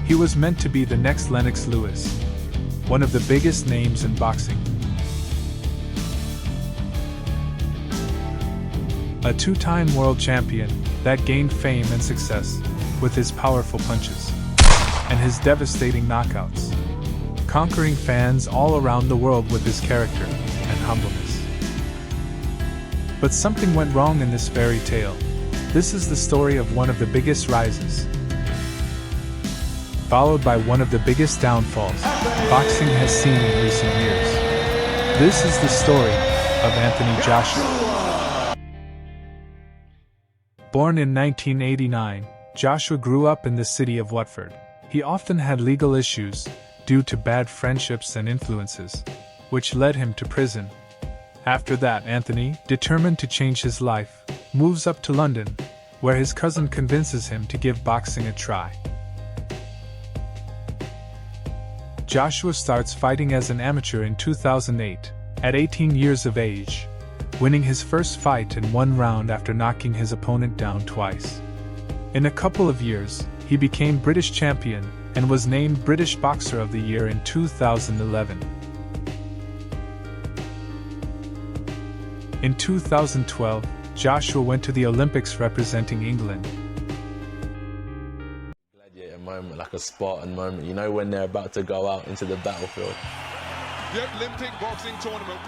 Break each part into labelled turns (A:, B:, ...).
A: He was meant to be the next Lennox Lewis, one of the biggest names in boxing. A two-time world champion that gained fame and success with his powerful punches and his devastating knockouts, conquering fans all around the world with his character and humbleness. But something went wrong in this fairy tale. This is the story of one of the biggest rises, followed by one of the biggest downfalls boxing has seen in recent years. This is the story of Anthony Joshua. Born in 1989, Joshua grew up in the city of Watford. He often had legal issues due to bad friendships and influences, which led him to prison. After that, Anthony, determined to change his life, moves up to London, where his cousin convinces him to give boxing a try. Joshua starts fighting as an amateur in 2008, at 18 years of age, winning his first fight in one round after knocking his opponent down twice. In a couple of years, he became British champion and was named British Boxer of the Year in 2011. In 2012, Joshua went to the Olympics representing England.
B: Gladiator moment, like a Spartan moment, you know, when they're about to go out into the battlefield.
C: The Olympic boxing tournament.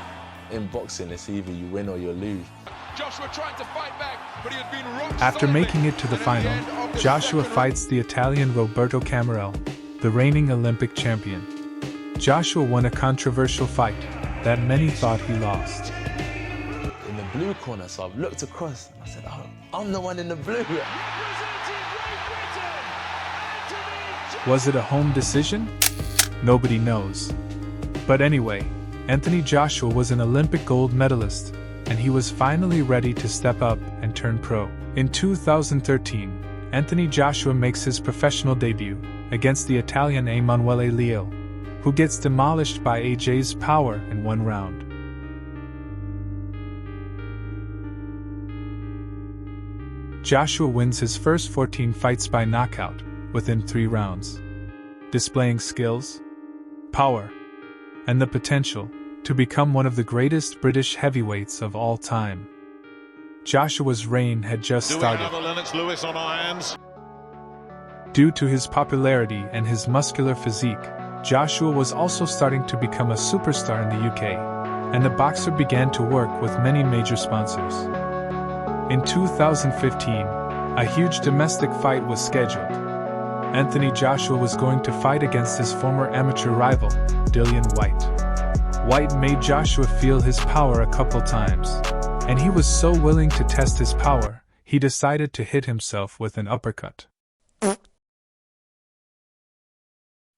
B: In boxing, it's either you win or you lose.
C: Joshua trying to fight back, but he had been rocked.
A: After making it to the final, Joshua fights the Italian Roberto Camarel, the reigning Olympic champion. Joshua won a controversial fight that many thought he lost.
B: In the blue corner, so I've looked across and I said, oh, I'm the one in the blue.
A: Was it a home decision? Nobody knows. But anyway, Anthony Joshua was an Olympic gold medalist, and he was finally ready to step up and turn pro. In 2013, Anthony Joshua makes his professional debut against the Italian Emanuele Leo, who gets demolished by AJ's power in one round. Joshua wins his first 14 fights by knockout within 3 rounds, displaying skills, power, and the potential to become one of the greatest British heavyweights of all time. Joshua's reign had just started.
C: Do we have a Lennox Lewis on our hands?
A: Due to his popularity and his muscular physique, Joshua was also starting to become a superstar in the UK, and the boxer began to work with many major sponsors. In 2015, a huge domestic fight was scheduled. Anthony Joshua was going to fight against his former amateur rival, Dillian Whyte. Whyte made Joshua feel his power a couple times, and he was so willing to test his power, he decided to hit himself with an uppercut.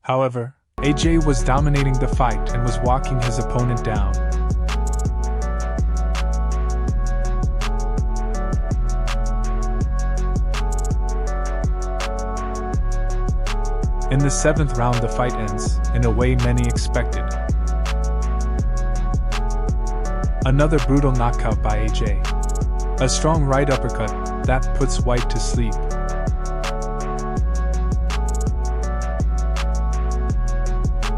A: However, AJ was dominating the fight and was walking his opponent down. In the 7th round, the fight ends in a way many expected. Another brutal knockout by AJ. A strong right uppercut that puts Whyte to sleep.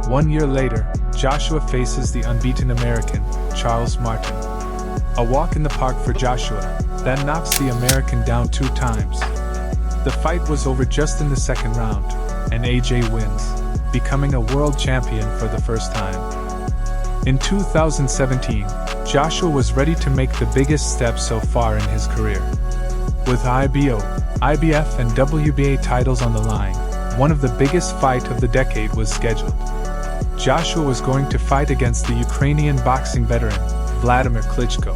A: One year later, Joshua faces the unbeaten American, Charles Martin. A walk in the park for Joshua that knocks the American down 2 times. The fight was over just in the 2nd round, and AJ wins, becoming a world champion for the first time. In 2017, Joshua was ready to make the biggest step so far in his career. With IBO, IBF and WBA titles on the line, one of the biggest fight of the decade was scheduled. Joshua was going to fight against the Ukrainian boxing veteran, Vladimir Klitschko.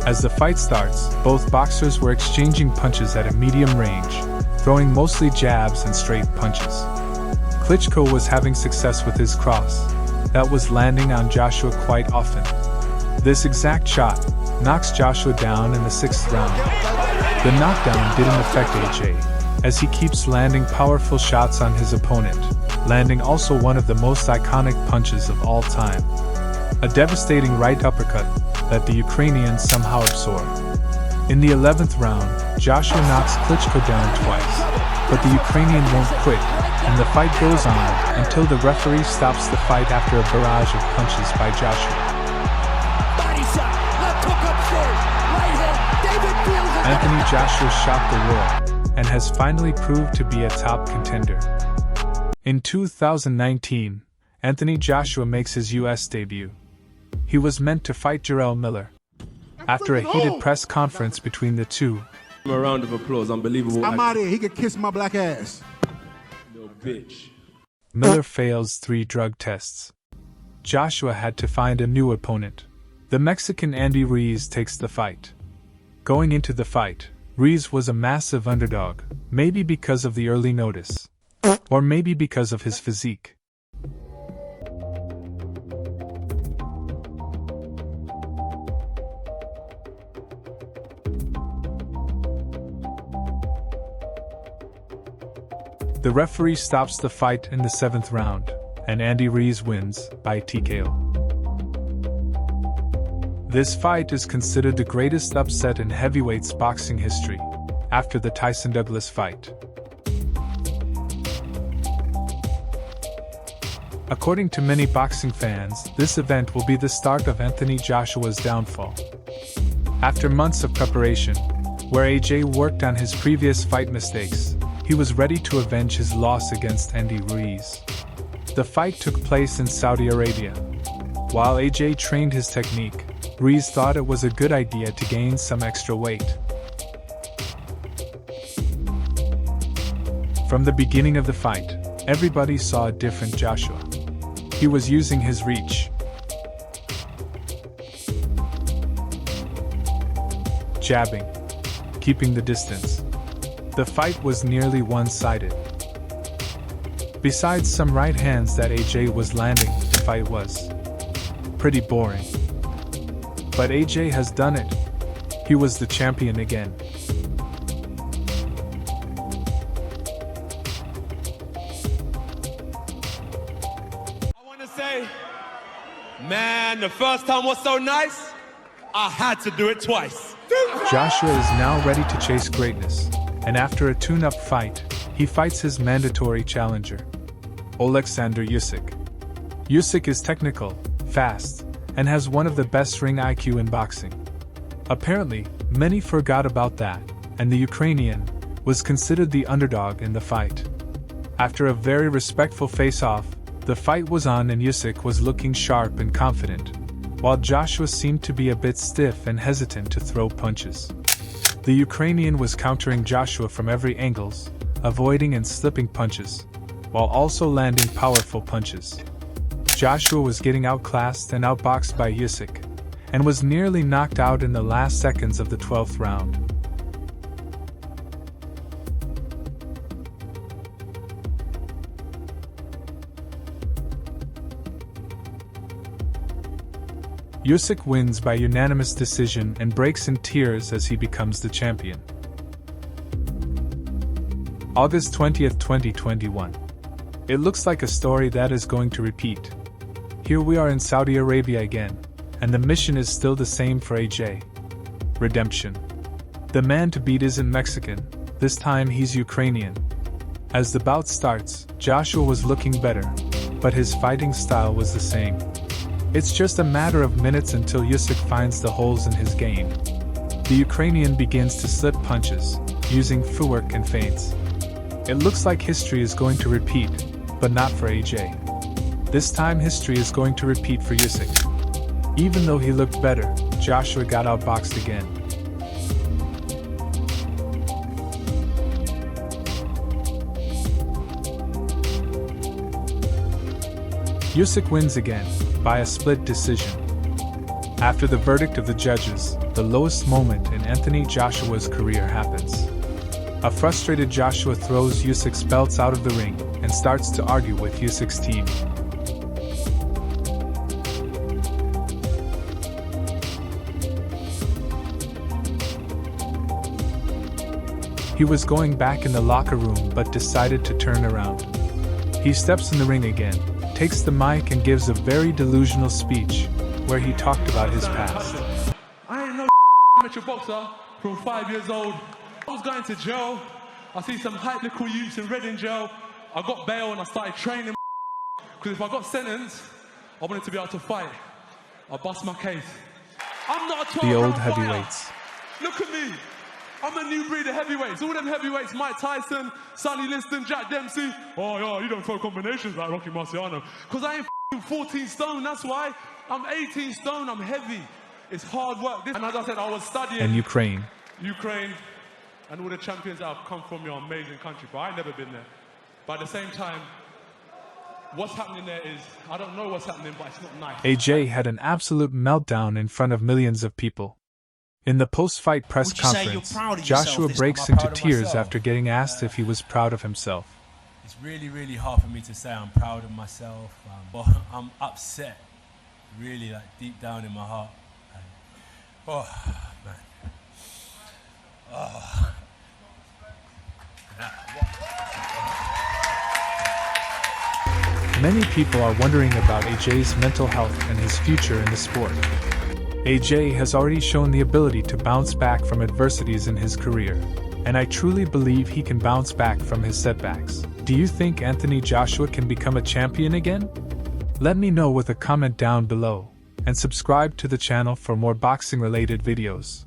A: As the fight starts, both boxers were exchanging punches at a medium range, throwing mostly jabs and straight punches. Klitschko was having success with his cross, that was landing on Joshua quite often. This exact shot knocks Joshua down in the 6th round. The knockdown didn't affect AJ, as he keeps landing powerful shots on his opponent, landing also one of the most iconic punches of all time. A devastating right uppercut that the Ukrainians somehow absorbed. In the 11th round, Joshua knocks Klitschko down twice, but the Ukrainian won't quit, and the fight goes on until the referee stops the fight after a barrage of punches by Joshua.
D: Body shot, left hook upstairs, right hand, David feels it.
A: Anthony Joshua shocked the world, and has finally proved to be a top contender. In 2019, Anthony Joshua makes his US debut. He was meant to fight Jarrell Miller. After a heated press conference between the two,
E: A round of applause, unbelievable.
F: I'm out here. He could kiss my black ass.
E: No bitch.
A: Miller fails 3 drug tests. Joshua had to find a new opponent. The Mexican Andy Ruiz takes the fight. Going into the fight, Ruiz was a massive underdog, maybe because of the early notice. Or maybe because of his physique. The referee stops the fight in the 7th round, and Andy Ruiz wins by TKO. This fight is considered the greatest upset in heavyweights boxing history, after the Tyson-Douglas fight. According to many boxing fans, this event will be the start of Anthony Joshua's downfall. After months of preparation, where AJ worked on his previous fight mistakes, he was ready to avenge his loss against Andy Ruiz. The fight took place in Saudi Arabia. While AJ trained his technique, Ruiz thought it was a good idea to gain some extra weight. From the beginning of the fight, everybody saw a different Joshua. He was using his reach, jabbing, keeping the distance. The fight was nearly one-sided. Besides some right hands that AJ was landing, the fight was pretty boring. But AJ has done it. He was the champion again.
G: I want to say, man, the first time was so nice, I had to do it twice.
A: Joshua is now ready to chase greatness, and after a tune-up fight, he fights his mandatory challenger, Oleksandr Usyk. Usyk is technical, fast, and has one of the best ring IQ in boxing. Apparently, many forgot about that, and the Ukrainian was considered the underdog in the fight. After a very respectful face-off, the fight was on and Usyk was looking sharp and confident, while Joshua seemed to be a bit stiff and hesitant to throw punches. The Ukrainian was countering Joshua from every angle, avoiding and slipping punches, while also landing powerful punches. Joshua was getting outclassed and outboxed by Usyk, and was nearly knocked out in the last seconds of the 12th round. Usyk wins by unanimous decision and breaks in tears as he becomes the champion. August 20th, 2021. It looks like a story that is going to repeat. Here we are in Saudi Arabia again, and the mission is still the same for AJ. Redemption. The man to beat isn't Mexican, this time he's Ukrainian. As the bout starts, Joshua was looking better, but his fighting style was the same. It's just a matter of minutes until Usyk finds the holes in his game. The Ukrainian begins to slip punches, using footwork and feints. It looks like history is going to repeat, but not for AJ. This time history is going to repeat for Usyk. Even though he looked better, Joshua got outboxed again. Usyk wins again, by a split decision. After the verdict of the judges, the lowest moment in Anthony Joshua's career happens. A frustrated Joshua throws Usyk's belts out of the ring and starts to argue with Usyk's team. He was going back in the locker room but decided to turn around. He steps in the ring again, takes the mic and gives a very delusional speech, where he talked about his past.
G: I ain't no amateur boxer.
H: from 5 years old. I was going to jail. I see some hype little youths in Reading jail. I got bail and I started training. Because if I got sentenced, I wanted to be able to fight. I bust my case. I'm not a 12-round
A: The old
H: fighter.
A: heavyweights.
H: Look at me. I'm a new breed of heavyweights. All them heavyweights, Mike Tyson, Sonny Liston, Jack Dempsey. Oh, yeah, you don't throw combinations like Rocky Marciano. Because I ain't 14 stone, that's why. I'm 18 stone, I'm heavy. It's hard work. And as I said, I was studying.
A: And Ukraine.
H: Ukraine and all the champions that have come from your amazing country, but I've never been there. But at the same time, what's happening there is, I don't know what's happening, but it's not nice.
A: AJ had an absolute meltdown in front of millions of people. In the post-fight press conference, Joshua breaks into tears after getting asked if he was proud of himself.
I: It's really, really hard for me to say I'm proud of myself. I'm upset, really, like deep down in my heart. Oh, man. Oh.
A: Many people are wondering about AJ's mental health and his future in the sport. AJ has already shown the ability to bounce back from adversities in his career, and I truly believe he can bounce back from his setbacks. Do you think Anthony Joshua can become a champion again? Let me know with a comment down below, and subscribe to the channel for more boxing-related videos.